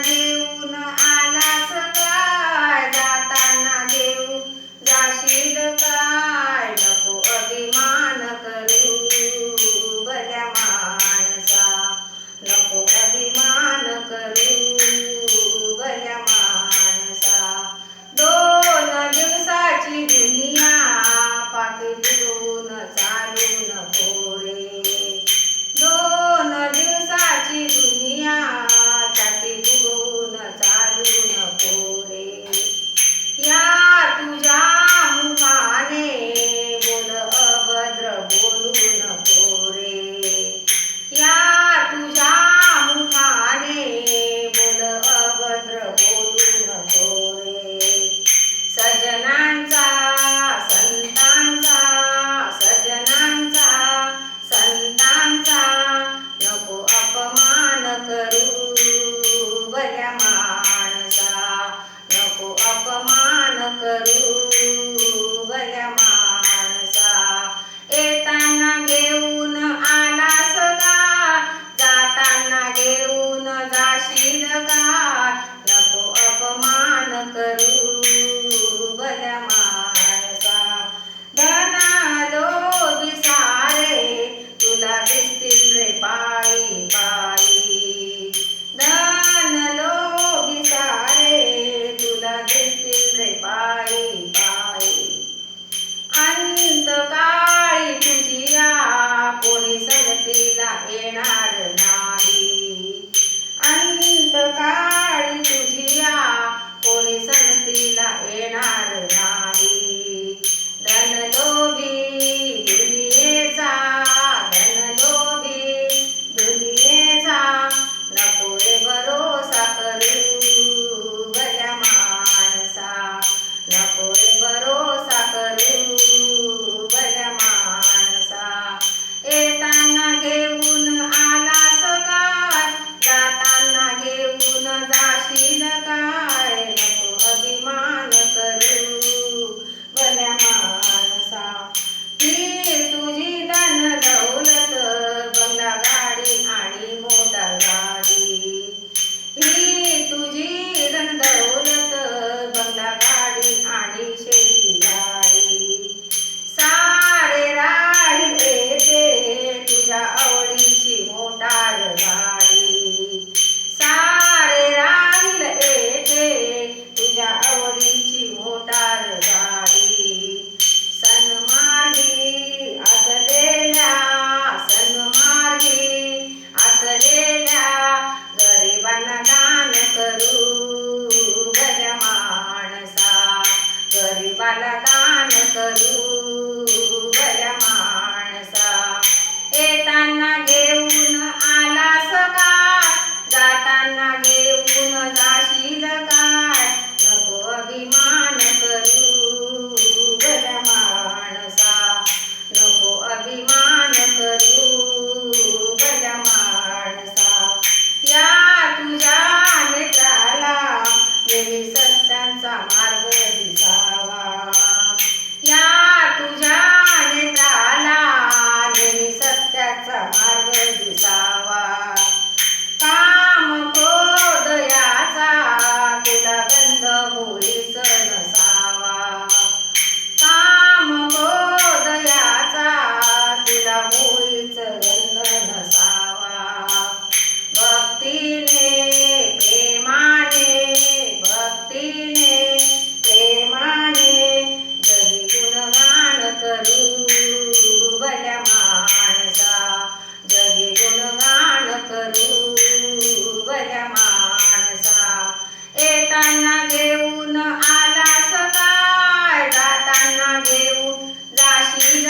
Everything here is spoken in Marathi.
घेऊन आलास काय, जाताना घेऊन जाशील काय, नको अभिमान करू भल्या माणसा, नको अभिमान करू भल्या माणसा. 2 दिवसाची दुनिया पाठी फिरून चालू नको रे, 2 दिवसाची दुनिया छाती फुगवून चालू नको रे. या तुझ्या मुखाने बोल अभद्र बोलू नको रे, या तुझ्या मुखाने बोल अभद्र बोलू नको रे. सजनांचा संतांचा, सजनांचा संतांचा नको अपमान करू भल्या माणसा, नको अपमान करू भल्या माणसा. येताना घेऊन आलास का, जाताना घेऊन जाशील का, नको अपमान करू भल्या माणसा. धन लोभी सारे तुला दिसतील रे पायी पायी, धन लोभी सारे तुला दिसतील रे पायी पायी. अंतकाळी तुझिया कोणी संगतीला येणार नाही, अंतकाळी तुझिया कोणी संगतीला येणार नाही. धनलोभी दुनियेचा, धनलोभी दुनियेचा नको रे भरोसा करू भल्या माणसा, नको रे भरोसा करू भल्या माणसा. येताना घेऊन आलास काय, जाताना घेऊन जाशील काय, नको अभिमान करू भल्या माणसा. ही तुझी धन दौलत बंगला गाडी आणि मोटार गाडी, ही तुझी धन दौलत बंगला गाडी आणि शेती गाडी. सारे राहील येते तुझ्या आवडीची मोटार गाडी, सारे राहील येते तुझ्या आवडीची मोटार गाडी. सन्मार्गी असलेल्या, सन्मार्गी असलेल्या गरिबांना दान करू भल्या माणसा, गरिबाला दान करू भल्या माणसा. येताना घेऊन आलास का, जाताना घेऊन जाशील काय, नको अभिमान करू भल्या माणसा, नको अभिमान करू भल्या माणसा. या तुझ्या नेत्राला नेहमी सत्यांचा मार्ग दिसावा, या तुझ्या नेत्राला नेहमी सत्याचा मार्ग दिसावा. काम क्रोध याचा तुला गंध मुळीच नसावा, काम क्रोध याचा तुला मुळीच गंध नसावा. भक्तीने प्रेमाने, भक्तीने प्रेमाने जगी गुणगान करू भल्या माणसा, जगी गुणगान करू भल्या माणसा. येताना घेऊन आलास काय, जाताना घेऊन जाशील